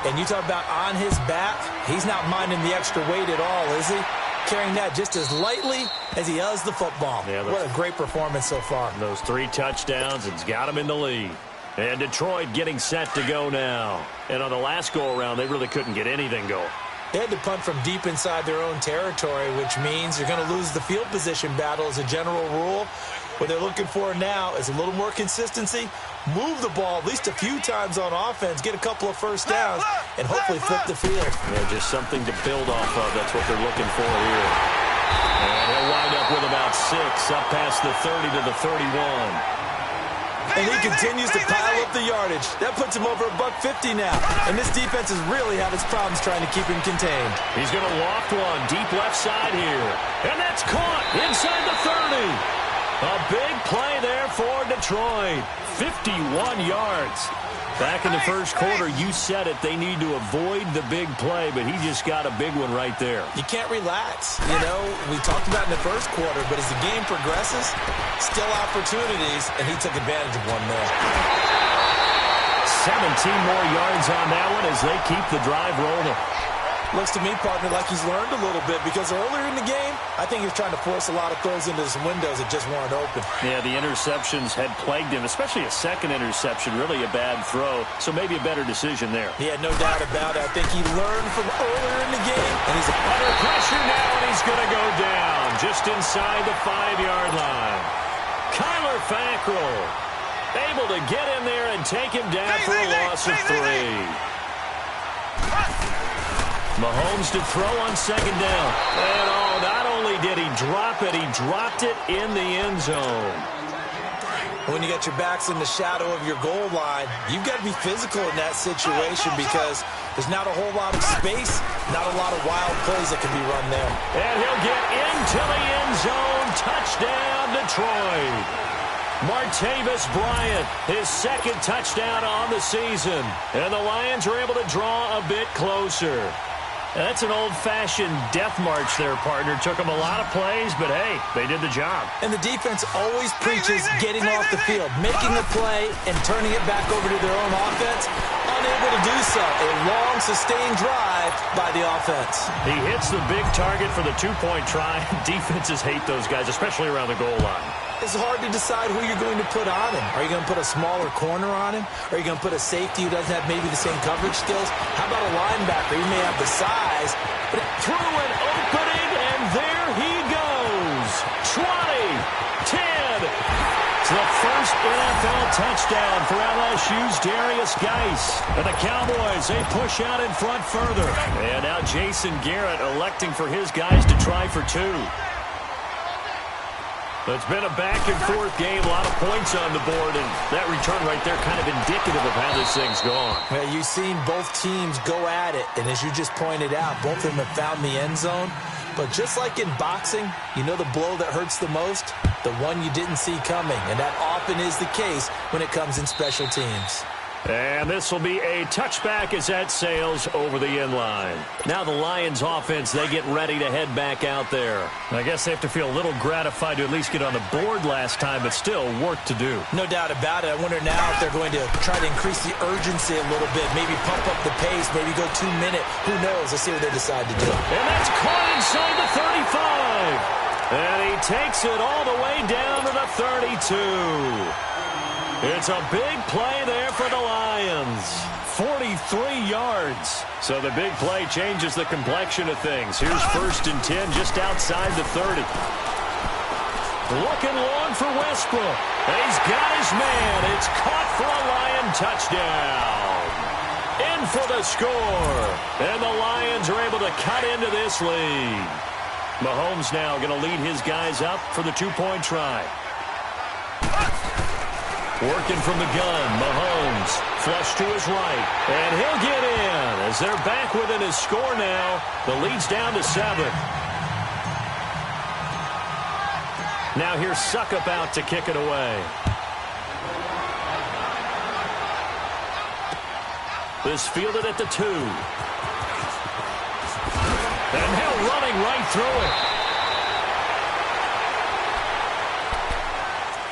And you talk about on his back, he's not minding the extra weight at all, is he? Carrying that just as lightly as he does the football. Yeah, what a great performance so far. Those 3 touchdowns, it's got him in the lead. And Detroit getting set to go now. And on the last go-around, they really couldn't get anything going. They had to punt from deep inside their own territory, which means you're going to lose the field position battle as a general rule. What they're looking for now is a little more consistency, move the ball at least a few times on offense, get a couple of first downs, and hopefully flip the field. Yeah, just something to build off of. That's what they're looking for here. And he'll wind up with about 6, up past the 30 to the 31. And he continues to pile up the yardage. That puts him over $150 now. And this defense has really had its problems trying to keep him contained. He's going to loft one deep left side here. And that's caught inside the 30. A big play there for Detroit. 51 yards. Back in the first quarter, you said it, they need to avoid the big play, but he just got a big one right there. You can't relax. You know, we talked about in the first quarter, but as the game progresses, still opportunities, and he took advantage of one there. 17 more yards on that one as they keep the drive rolling. Looks to me, partner, like he's learned a little bit because earlier in the game, I think he was trying to force a lot of throws into some windows that just weren't open. Yeah, the interceptions had plagued him, especially a second interception, really a bad throw, so maybe a better decision there. Yeah, no doubt about it. I think he learned from earlier in the game, and he's under pressure now, and he's going to go down just inside the 5-yard line. Kyler Fackrell able to get in there and take him down for a loss of 3. Mahomes to throw on second down. And, not only did he drop it, he dropped it in the end zone. When you got your backs in the shadow of your goal line, you've got to be physical in that situation because there's not a whole lot of space, not a lot of wild plays that can be run there. And he'll get into the end zone. Touchdown, Detroit. Martavis Bryant, his second touchdown on the season. And the Lions are able to draw a bit closer. That's an old-fashioned death march there, partner. Took them a lot of plays, but, hey, they did the job. And the defense always preaches getting off the field, making a play, and turning it back over to their own offense. Unable to do so. A long, sustained drive by the offense. He hits the big target for the two-point try. Defenses hate those guys, especially around the goal line. It's hard to decide who you're going to put on him. Are you going to put a smaller corner on him? Are you going to put a safety who doesn't have maybe the same coverage skills? How about a linebacker? He may have the size, but through an opening, and there he goes. 20, 10. It's the first NFL touchdown for LSU's Darius Geis. And the Cowboys, they push out in front further. And now Jason Garrett electing for his guys to try for 2. It's been a back-and-forth game, a lot of points on the board, and that return right there kind of indicative of how this thing's gone. Well, you've seen both teams go at it, and as you just pointed out, both of them have found the end zone. But just like in boxing, you know the blow that hurts the most? The one you didn't see coming, and that often is the case when it comes in special teams. And this will be a touchback as that sails over the end line. Now the Lions offense, they get ready to head back out there. I guess they have to feel a little gratified to at least get on the board last time, but still work to do. No doubt about it. I wonder now if they're going to try to increase the urgency a little bit, maybe pump up the pace, maybe go 2-minute. Who knows? Let's see what they decide to do. And that's caught inside the 35. And he takes it all the way down to the 32. It's a big play there for the Lions. 43 yards. So the big play changes the complexion of things. Here's 1st and 10 just outside the 30. Looking long for Westbrook. And he's got his man. It's caught for a Lion touchdown. In for the score. And the Lions are able to cut into this lead. Mahomes now going to lead his guys up for the 2-point try. Working from the gun, Mahomes, flush to his right, and he'll get in as they're back within his score now. The lead's down to 7. Now here's Suckup out to kick it away. This fielded at the 2. And Hill running right through it.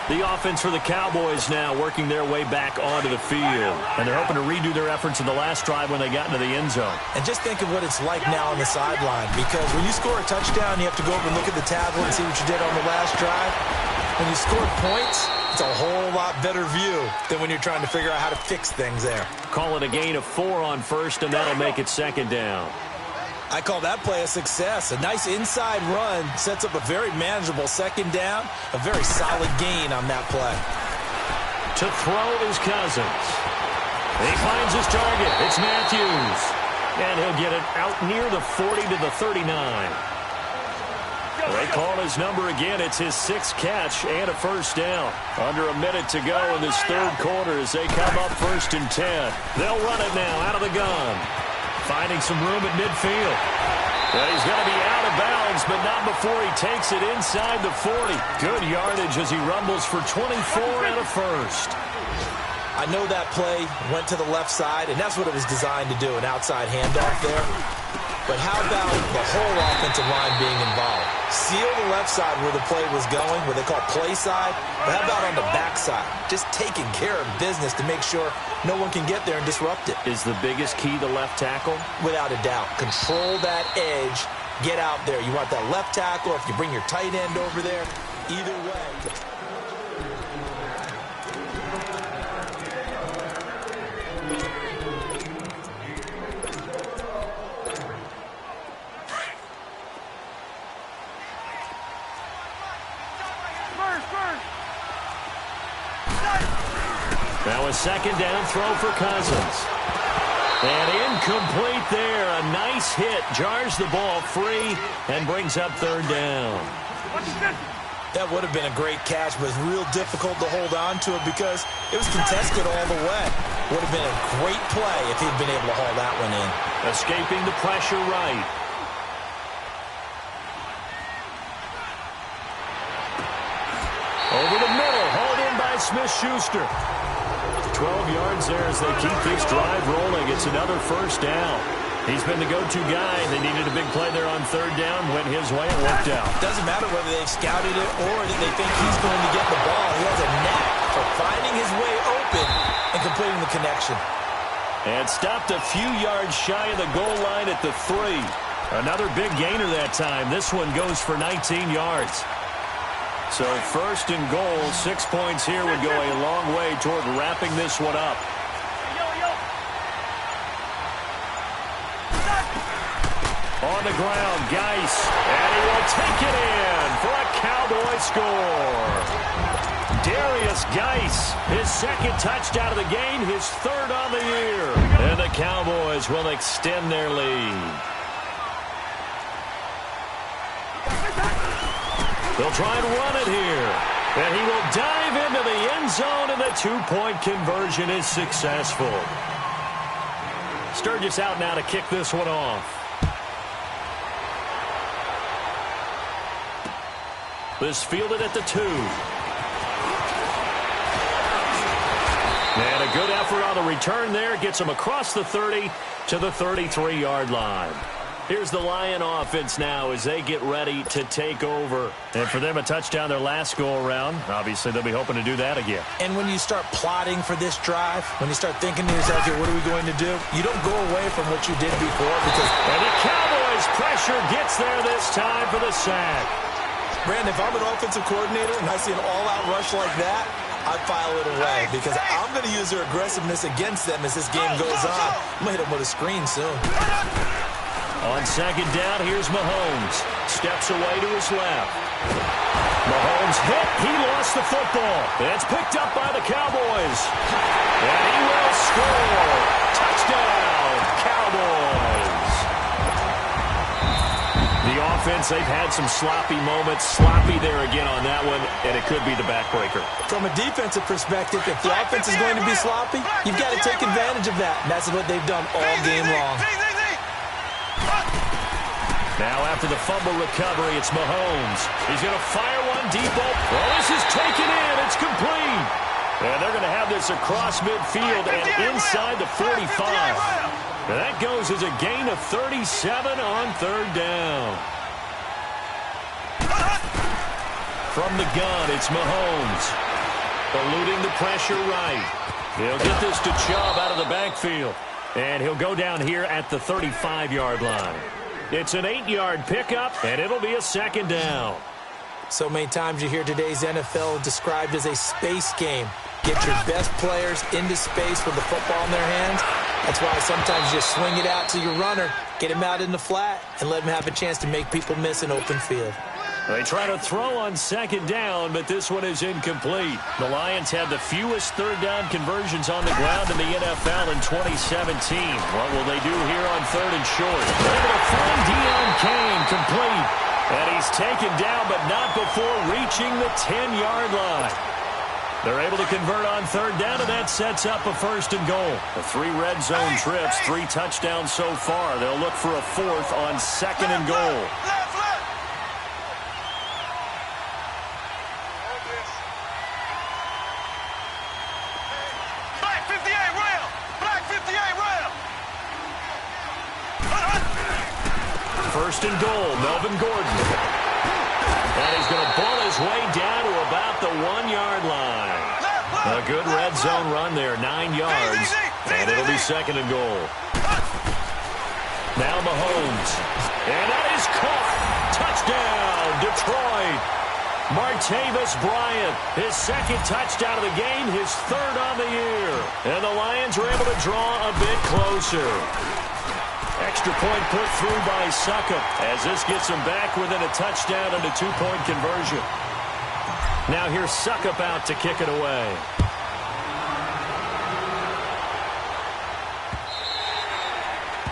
The offense for the Cowboys now working their way back onto the field. And they're hoping to redo their efforts in the last drive when they got into the end zone. And just think of what it's like now on the sideline. Because when you score a touchdown, you have to go over and look at the tablet and see what you did on the last drive. When you score points, it's a whole lot better view than when you're trying to figure out how to fix things there. Call it a gain of 4 on first, and that'll make it second down. I call that play a success. A nice inside run sets up a very manageable second down. A very solid gain on that play. To throw is Cousins. He finds his target. It's Matthews. And he'll get it out near the 40 to the 39. They call his number again. It's his 6th catch and a first down. Under a minute to go in this third quarter as they come up 1st and 10. They'll run it now out of the gun. Finding some room at midfield. And he's going to be out of bounds, but not before he takes it inside the 40. Good yardage as he rumbles for 24 and a first. I know that play went to the left side, and that's what it was designed to do, an outside handoff there. But how about the whole offensive line being involved? Seal the left side where the play was going, what they call play side. But how about on the back side? Just taking care of business to make sure no one can get there and disrupt it. Is the biggest key the left tackle? Without a doubt. Control that edge. Get out there. You want that left tackle, if you bring your tight end over there, either way. Now a second down throw for Cousins. And incomplete there. A nice hit. Jars the ball free and brings up 3rd down. That would have been a great catch, but it's real difficult to hold on to it because it was contested all the way. Would have been a great play if he'd been able to haul that one in. Escaping the pressure right. Over the middle. Hauled in by Smith-Schuster. 12 yards there as they keep this drive rolling. It's another first down. He's been the go-to guy. They needed a big play there on 3rd down. Went his way and worked out. Doesn't matter whether they've scouted it or that they think he's going to get the ball. He has a knack for finding his way open and completing the connection. And stopped a few yards shy of the goal line at the 3. Another big gainer that time. This one goes for 19 yards. So 1st and goal, 6 points here would go a long way toward wrapping this one up. On the ground, Geis, and he will take it in for a Cowboy score. Darius Geis, his 2nd touchdown of the game, his 3rd on the year. And the Cowboys will extend their lead. They'll try and run it here. And he will dive into the end zone, and the 2-point conversion is successful. Sturgis out now to kick this one off. This fielded at the 2. And a good effort on the return there. Gets him across the 30 to the 33-yard line. Here's the Lion offense now as they get ready to take over. And for them, a touchdown their last go-around. Obviously, they'll be hoping to do that again. And when you start plotting for this drive, when you start thinking to yourself, okay, what are we going to do? You don't go away from what you did before because... And the Cowboys' pressure gets there this time for the sack. Brandon, if I'm an offensive coordinator and I see an all-out rush like that, I file it away because I'm going to use their aggressiveness against them as this game goes on. I'm going to hit them with a screen soon. On 2nd down, here's Mahomes. Steps away to his left. Mahomes hit. He lost the football. It's picked up by the Cowboys. And he will score. Touchdown, Cowboys. The offense, they've had some sloppy moments. Sloppy there again on that one, and it could be the backbreaker. From a defensive perspective, if the offense is going to be sloppy, you've got to take advantage of that. And that's what they've done all game long. Now after the fumble recovery, it's Mahomes. He's going to fire one deep. Oh, this is taken in. It's complete. And they're going to have this across midfield and inside the 45. And that goes as a gain of 37 on 3rd down. From the gun, it's Mahomes. Eluding the pressure right. He'll get this to Chubb out of the backfield. And he'll go down here at the 35-yard line. It's an 8-yard pickup, and it'll be a 2nd down. So many times you hear today's NFL described as a space game. Get your best players into space with the football in their hands. That's why sometimes you just swing it out to your runner, get him out in the flat, and let him have a chance to make people miss an open field. They try to throw on second down, but this one is incomplete. The Lions had the fewest third down conversions on the ground in the NFL in 2017. What will they do here on third and short? They're able to find Deion Kane complete. And he's taken down, but not before reaching the 10-yard line. They're able to convert on third down, and that sets up a first and goal. The 3 red zone trips, 3 touchdowns so far. They'll look for a 4th on second and goal. Black 58 rail! Black 58 rail! First and goal, Melvin Gordon. And he's going to ball his way down to about the 1-yard line. A good red zone run there, 9 yards. And it'll be second and goal. Now Mahomes. And that is caught. Touchdown, Detroit. Martavis Bryant, his 2nd touchdown of the game, his 3rd on the year. And the Lions are able to draw a bit closer. Extra point put through by Suckup as this gets him back within a touchdown and a 2-point conversion. Now here's Suckup out to kick it away.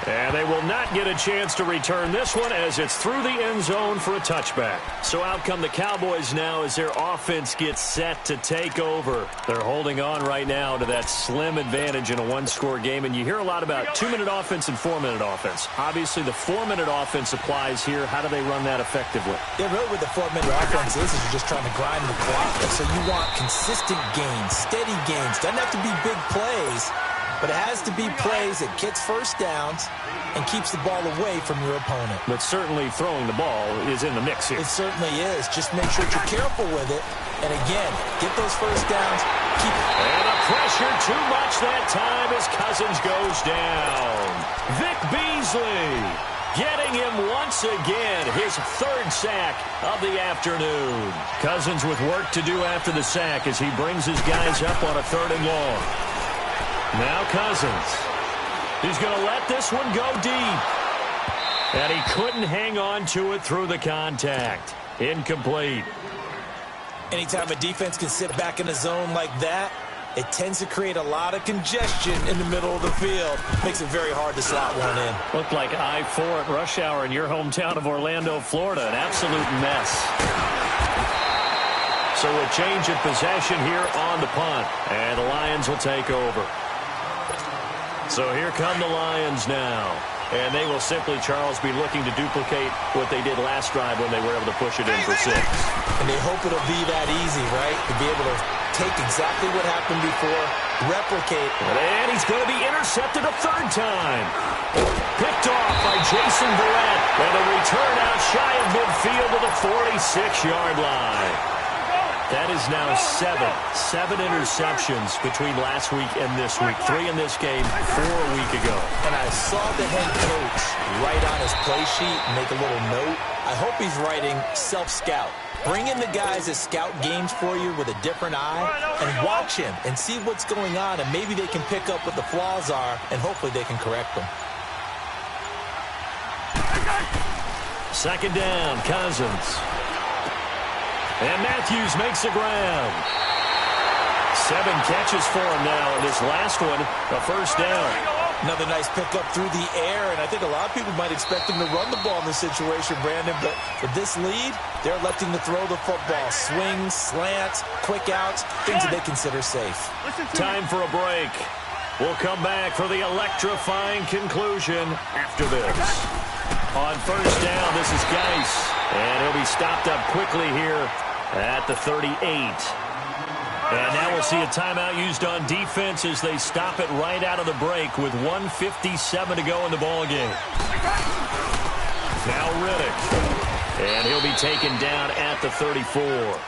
And they will not get a chance to return this one as it's through the end zone for a touchback. So out come the Cowboys now as their offense gets set to take over. They're holding on right now to that slim advantage in a 1-score game. And you hear a lot about 2-minute offense and 4-minute offense. Obviously, the 4-minute offense applies here. How do they run that effectively? Yeah, really what the 4-minute offense is you're just trying to grind the clock. So you want consistent gains, steady gains. Doesn't have to be big plays, but it has to be plays that gets first downs and keeps the ball away from your opponent. But certainly throwing the ball is in the mix here. It certainly is. Just make sure you're careful with it. And again, get those first downs. Keep it. And the pressure too much that time as Cousins goes down. Vic Beasley getting him once again, his 3rd sack of the afternoon. Cousins with work to do after the sack as he brings his guys up on a 3rd and long. Now Cousins. He's going to let this one go deep. And he couldn't hang on to it through the contact. Incomplete. Anytime a defense can sit back in a zone like that, it tends to create a lot of congestion in the middle of the field. Makes it very hard to slot one in. Looked like I-4 at rush hour in your hometown of Orlando, Florida. An absolute mess. So a change of possession here on the punt. And the Lions will take over. So here come the Lions now. And they will simply, Charles, be looking to duplicate what they did last drive when they were able to push it in for 6. And they hope it'll be that easy, right? To be able to take exactly what happened before, replicate. And he's going to be intercepted a 3rd time. Picked off by Jason Verrett. And a return out shy of midfield to the 46-yard line. That is now 7 interceptions between last week and this week. 3 in this game, 4 a week ago. And I saw the head coach write on his play sheet and make a little note. I hope he's writing self-scout. Bring in the guys that scout games for you with a different eye and watch him and see what's going on, and maybe they can pick up what the flaws are, and hopefully they can correct them. Second down, Cousins. And Matthews makes the ground. 7 catches for him now, and this last one, a first down. Another nice pickup through the air, and I think a lot of people might expect him to run the ball in this situation, Brandon, but with this lead, they're electing to throw the football. Swings, slants, quick outs, things that they consider safe. Time for a break. We'll come back for the electrifying conclusion after this. On first down, this is Geis, and he'll be stopped up quickly here at the 38. And now we'll see a timeout used on defense as they stop it right out of the break with 1:57 to go in the ballgame. Now Riddick. And he'll be taken down at the 34.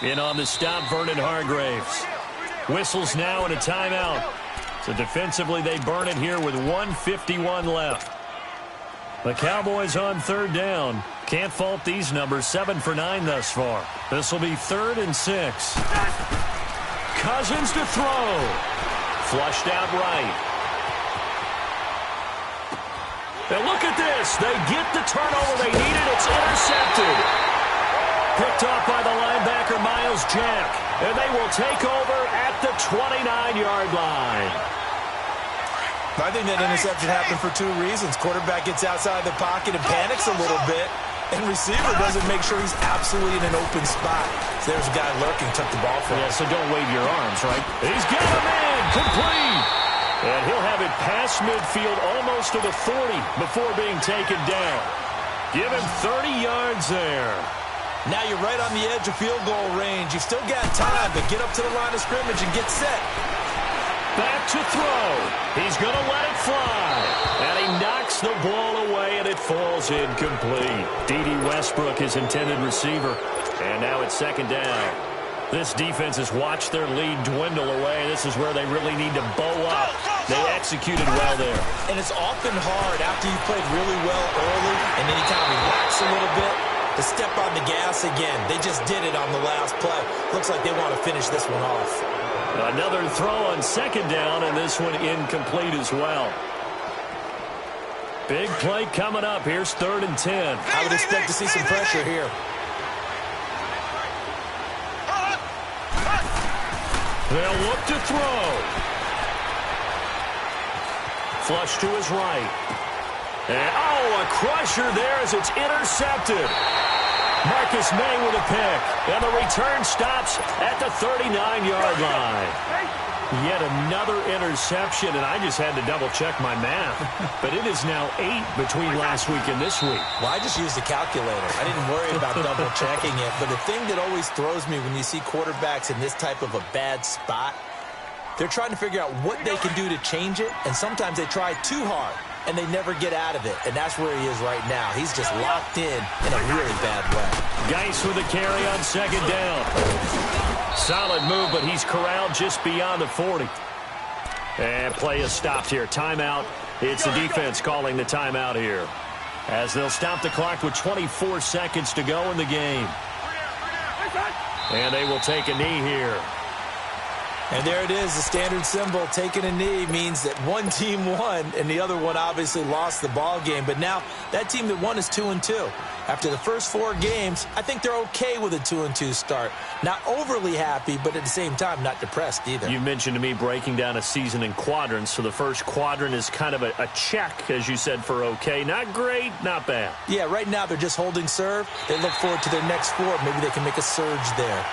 In on the stop, Vernon Hargraves. Whistles now and a timeout. So defensively, they burn it here with 1:51 left. The Cowboys on third down. Can't fault these numbers. 7 for 9 thus far. This will be 3rd and 6. Cousins to throw. Flushed out right. And look at this. They get the turnover they needed. It's intercepted. Picked off by the linebacker, Miles Jack. And they will take over at the 29-yard line. I think that interception happened for 2 reasons. Quarterback gets outside the pocket and panics a little bit, and receiver doesn't make sure he's absolutely in an open spot. So there's a guy lurking, took the ball from him. Yeah, so don't wave your arms, right? He's got a man, complete. And he'll have it past midfield almost to the 40 before being taken down. Give him 30 yards there. Now you're right on the edge of field goal range. You've still got time, but get up to the line of scrimmage and get set. Back to throw. He's going to let it fly. And he knocks the ball away, and it falls incomplete. D.D. Westbrook, his intended receiver. And now it's 2nd down. This defense has watched their lead dwindle away. This is where they really need to bow up. They executed well there. And it's often hard after you've played really well early, and then you kind of relax a little bit, to step on the gas again. They just did it on the last play. Looks like they want to finish this one off. Another throw on 2nd down, and this one incomplete as well. Big play coming up. Here's 3rd and 10. I would expect to see some pressure here. They'll look to throw. Flush to his right. And, oh, a crusher there as it's intercepted. Marcus May with a pick. And the return stops at the 39-yard line. Yet another interception, and I just had to double-check my math. But it is now 8 between last week and this week. Well, I just used a calculator. I didn't worry about double-checking it. But the thing that always throws me when you see quarterbacks in this type of a bad spot, they're trying to figure out what they can do to change it, and sometimes they try too hard, and they never get out of it. And that's where he is right now. He's just locked in a really bad way. Geis with a carry on 2nd down. Solid move, but he's corralled just beyond the 40. And play is stopped here. Timeout. It's the defense calling the timeout here, as they'll stop the clock with 24 seconds to go in the game. And they will take a knee here. And there it is, the standard symbol. Taking a knee means that one team won, and the other one obviously lost the ball game. But now that team that won is 2-2. After the first 4 games, I think they're okay with a 2-2 start. Not overly happy, but at the same time, not depressed either. You mentioned to me breaking down a season in quadrants. So the first quadrant is kind of a check, as you said, for okay. Not great, not bad. Yeah, right now they're just holding serve. They look forward to their next 4. Maybe they can make a surge there.